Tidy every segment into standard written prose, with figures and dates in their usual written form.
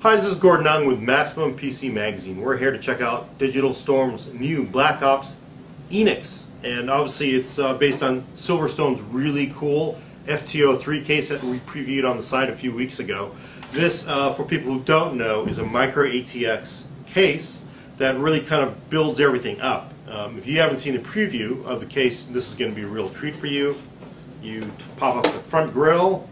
Hi, this is Gordon Ung with Maximum PC Magazine. We're here to check out Digital Storm's new Black Ops Enix. And obviously it's based on Silverstone's really cool FTO3 case that we previewed on the site a few weeks ago. This, for people who don't know, is a micro ATX case that really kind of builds everything up. If you haven't seen the preview of the case, this is going to be a real treat for you. You pop up the front grille,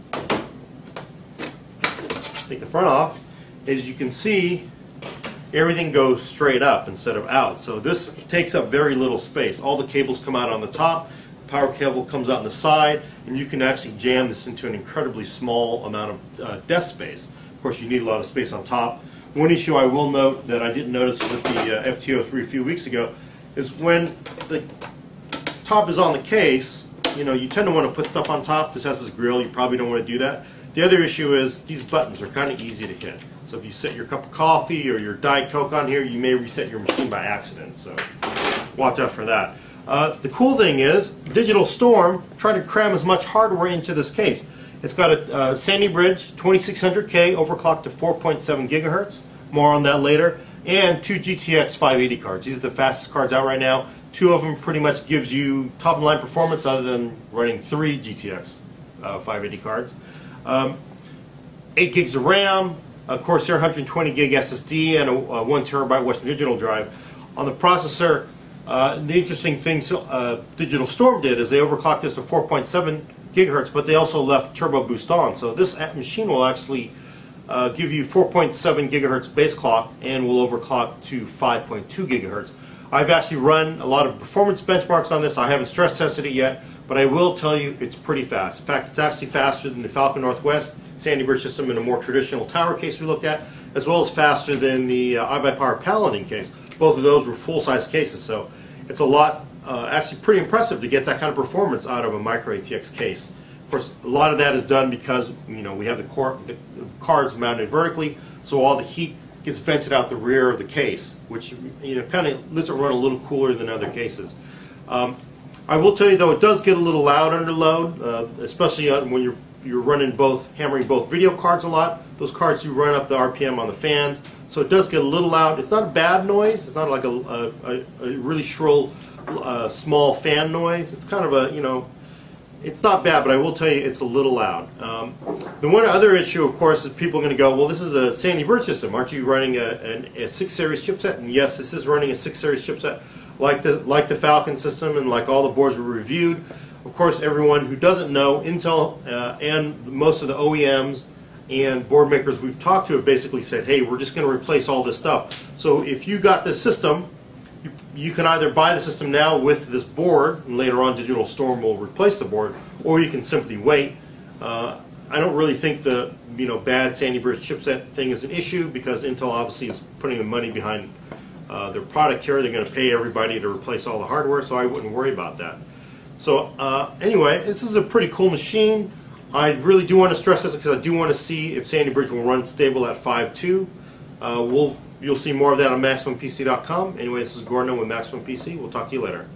take the front off. As you can see, everything goes straight up instead of out. So this takes up very little space. All the cables come out on the top, the power cable comes out on the side, and you can actually jam this into an incredibly small amount of desk space. Of course, you need a lot of space on top. One issue I will note that I didn't notice with the FTO3 a few weeks ago is when the top is on the case, you tend to want to put stuff on top. This has this grill, you probably don't want to do that. The other issue is these buttons are kind of easy to hit. So if you set your cup of coffee or your Diet Coke on here, you may reset your machine by accident. So watch out for that. The cool thing is, Digital Storm tried to cram as much hardware into this case. It's got a Sandy Bridge 2600K overclocked to 4.7 gigahertz. More on that later. And two GTX 580 cards. These are the fastest cards out right now. Two of them pretty much gives you top line performance other than running three GTX 580 cards. 8 gigs of RAM, a Corsair 120 gig SSD, and a 1 terabyte Western Digital drive. On the processor, the interesting thing Digital Storm did is they overclocked this to 4.7 gigahertz, but they also left Turbo Boost on. So this machine will actually give you 4.7 gigahertz base clock and will overclock to 5.2 gigahertz. I've actually run a lot of performance benchmarks on this. I haven't stress tested it yet, but I will tell you it's pretty fast. In fact, it's actually faster than the Falcon Northwest Sandy Bridge system in a more traditional tower case we looked at, as well as faster than the iBuyPower Paladin case. Both of those were full-size cases, so it's a lot, actually pretty impressive to get that kind of performance out of a micro ATX case. Of course, a lot of that is done because we have the cards mounted vertically, so all the heat gets vented out the rear of the case, which kind of lets it run a little cooler than other cases. I will tell you though, it does get a little loud under load, especially when you're hammering both video cards a lot. Those cards do run up the RPM on the fans, so it does get a little loud. It's not a bad noise. It's not like a really shrill, small fan noise. It's kind of it's not bad, but I will tell you it's a little loud. The one other issue, of course, is people are going to go, well, this is a Sandy Bridge system. Aren't you running a 6 series chipset? And yes, this is running a 6 series chipset. Like the Falcon system and like all the boards we reviewed. Of course, everyone who doesn't know, Intel and most of the OEMs and board makers we've talked to have basically said, hey, we're just going to replace all this stuff. So if you got this system, you can either buy the system now with this board, and later on Digital Storm will replace the board, or you can simply wait. I don't really think the bad Sandy Bridge chipset thing is an issue because Intel obviously is putting the money behind their product here. They're going to pay everybody to replace all the hardware, so I wouldn't worry about that. So anyway, this is a pretty cool machine. I really do want to stress this because I do want to see if Sandy Bridge will run stable at 5.2. You'll see more of that on MaximumPC.com. Anyway, this is Gordon with Maximum PC. We'll talk to you later.